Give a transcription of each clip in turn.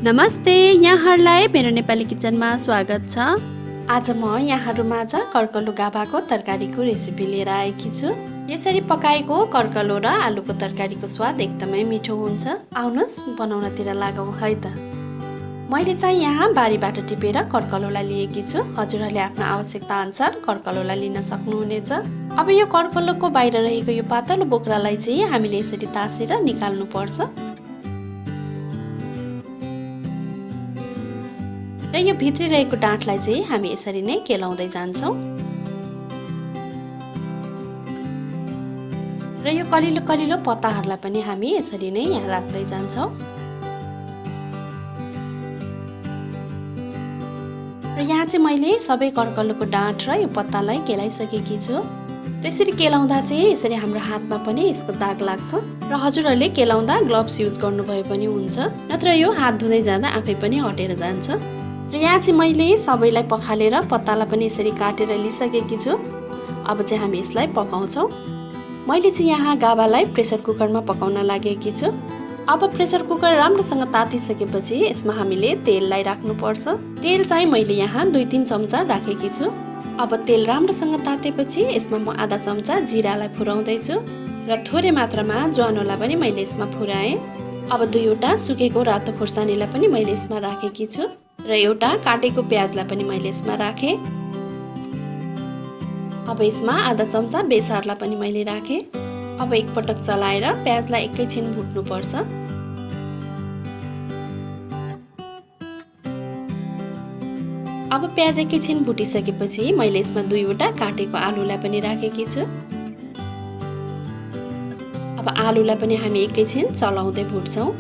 नमस्ते, यहाँहरूलाई मेरो नेपाली किचनमा स्वागत छ। आज म यहाँहरूमाझ कर्कलो गाभाको तरकारीको रेसिपी लिएर आएकी छु। यसरी पकाएको कर्कलो र आलुको तरकारीको स्वाद एकदमै मिठो हुन्छ। आउनुहोस् बनाउनतिर लागौँ है त। मैले चाहिँ यहाँ बारीबाट टिपेर कर्कलोलाई लिएकी छु। हजुरहरूले आफ्नो आवश्यकता अनुसार कर्कलोलाई लिन सक्नुहुनेछ। अब यो कर्कलोको बाहिर रहेको यो पातलो बोक्रालाई चाहिँ हामीले यसरी तासेर निकाल्नु पर्छ। र यो भित्री रहेको डाँठलाई चाहिँ हामी यसरी नै केलाउँदै जान्छौँ। र यो कलिलो कलिलो पत्ताहरूलाई पनि हामी यसरी नै यहाँ राख्दै जान्छौँ। र यहाँ चाहिँ मैले सबै कर्कलोको डाँठ र यो पत्तालाई केलाइसकेकी छु। र यसरी केलाउँदा चाहिँ यसरी हाम्रो हातमा पनि यसको दाग लाग्छ। र हजुरहरूले केलाउँदा ग्लोभ्स युज गर्नुभयो पनि हुन्छ, नत्र यो हात धुँदै जाँदा आफै पनि हटेर जान्छ। र यहाँ चाहिँ मैले सबैलाई पखालेर पत्तालाई पनि यसरी काटेर लिइसकेकी छु। अब चाहिँ हामी यसलाई पकाउँछौँ। मैले चाहिँ यहाँ गाभालाई प्रेसर कुकरमा पकाउन लागेकी छु। अब प्रेसर कुकर राम्रोसँग तातिसकेपछि यसमा हामीले तेललाई राख्नुपर्छ। तेल चाहिँ मैले यहाँ 2-3 चम्चा राखेकी छु। अब तेल राम्रोसँग तातेपछि यसमा म आधा चम्चा जिरालाई फुराउँदैछु र थोरै मात्रामा ज्वानोलाई पनि मैले यसमा फुराएँ। अब 2वटा सुकेको रातो खुर्सानीलाई पनि मैले यसमा राखेकी छु र एउटा काटेको प्याजलाई पनि मैले यसमा राखेँ। अब यसमा आधा चम्चा बेसारलाई पनि मैले राखेँ। अब एकपटक चलाएर प्याजलाई एकैछिन भुट्नुपर्छ। अब प्याज एकैछिन भुटिसकेपछि मैले यसमा 2वटा काटेको आलुलाई पनि राखेकी छु। अब आलुलाई पनि हामी एकैछिन चलाउँदै भुट्छौँ।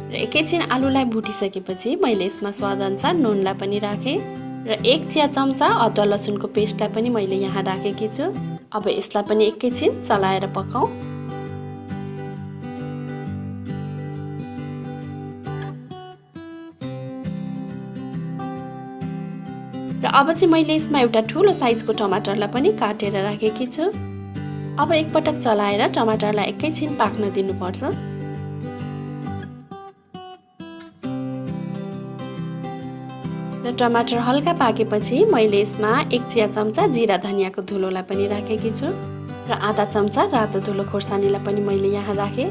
र एकैछिन आलुलाई भुटिसकेपछि मैले यसमा स्वादअनुसार नुनलाई पनि राखेँ र 1 चिया चम्चा अदुवा लसुनको पेस्टलाई पनि मैले यहाँ राखेकी छु। अब यसलाई पनि एकैछिन चलाएर पकाउँ। र अब चाहिँ मैले यसमा एउटा ठुलो साइजको टमाटरलाई पनि काटेर राखेकी छु। अब एकपटक चलाएर टमाटरलाई एकैछिन पाक्न दिनुपर्छ। र टमाटर हल्का पाकेपछि मैले यसमा 1 चिया चम्चा जिरा धनियाको धुलोलाई पनि राखेकी छु र आधा चम्चा रातो धुलो खोर्सानीलाई पनि मैले यहाँ राखेँ।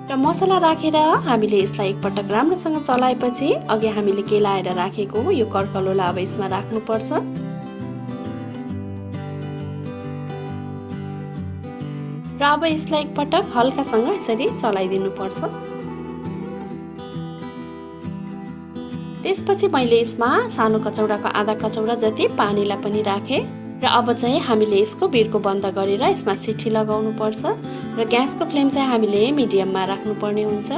र मसला राखेर हामीले यसलाई एकपटक राम्रोसँग चलाएपछि अघि हामीले केलाएर राखेको यो कर्कलोलाई अब यसमा राख्नुपर्छ। र अब यसलाई एकपटक हल्कासँग यसरी चलाइदिनुपर्छ। त्यसपछि मैले यसमा सानो कचौडाको आधा कचौडा जति पानीलाई पनि राखेँ र अब चाहिँ हामीले यसको बिर्को बन्द गरेर यसमा सिटी लगाउनु पर्छ र ग्यासको फ्लेम चाहिँ हामीले मिडियममा राख्नुपर्ने हुन्छ।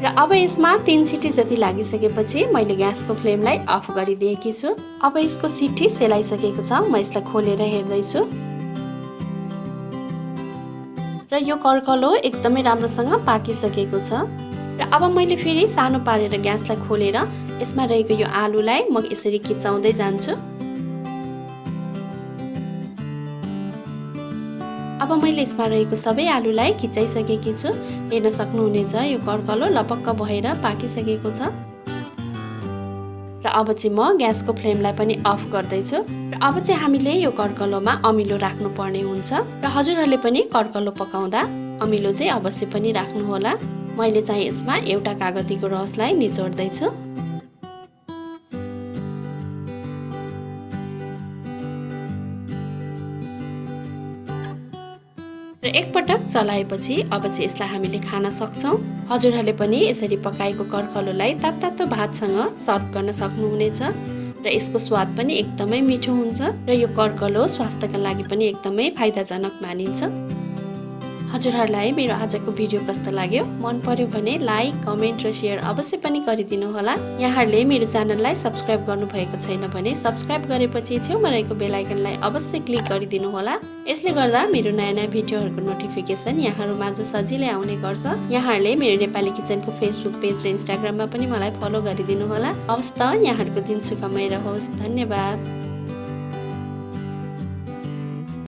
र अब यसमा 3 सिटी जति लागिसकेपछि मैले ग्यासको फ्लेमलाई अफ गरिदिएकी छु। अब यसको सिटी सेलाइसकेको छ। म यसलाई खोलेर हेर्दैछु र यो कर्कलो एकदमै राम्रोसँग पाकिसकेको छ। र अब मैले फेरि सानो पारेर ग्यासलाई खोलेर यसमा रहेको यो आलुलाई म यसरी खिचाउँदै जान्छु। अब मैले यसमा रहेको सबै आलुलाई खिचाइसकेकी छु। हेर्न सक्नुहुनेछ यो कर्कलो लपक्क भएर पाकिसकेको छ। र अब चाहिँ म ग्यासको फ्लेमलाई पनि अफ गर्दैछु। र अब चाहिँ हामीले यो कर्कलोमा अमिलो राख्नुपर्ने हुन्छ र हजुरहरूले पनि कर्कलो पकाउँदा अमिलो चाहिँ अवश्य पनि राख्नुहोला। मैले चाहिँ यसमा एउटा कागतीको रसलाई निचोड्दैछु। र एकपटक चलाएपछि अब चाहिँ यसलाई हामीले खान सक्छौँ। हजुरहरूले पनि यसरी पकाएको कर्कलोलाई तातो भातसँग सर्भ गर्न सक्नुहुनेछ र यसको स्वाद पनि एकदमै मिठो हुन्छ र यो कर्कलो स्वास्थ्यका लागि पनि एकदमै फाइदाजनक मानिन्छ। हजुरहरूलाई मेरो आजको भिडियो कस्तो लाग्यो मन पर्यो भने लाइक कमेन्ट र सेयर अवश्य पनि गरिदिनु होला। यहाँहरूले मेरो च्यानललाई सब्स्क्राइब गर्नुभएको छैन भने सब्स्क्राइब गरेपछि छेउमा रहेको बेल आइकनलाई अवश्य क्लिक गरिदिनु होला। यसले गर्दा मेरो नयाँ नयाँ भिडियोहरूको नोटिफिकेसन यहाँहरूमाझ सजिलै आउने गर्छ। यहाँहरूले मेरो नेपाली किचनको फेसबुक पेज र इन्स्टाग्राममा पनि मलाई फलो गरिदिनु होला। हवस् त, यहाँहरूको दिन सुखमय रहोस्। धन्यवाद।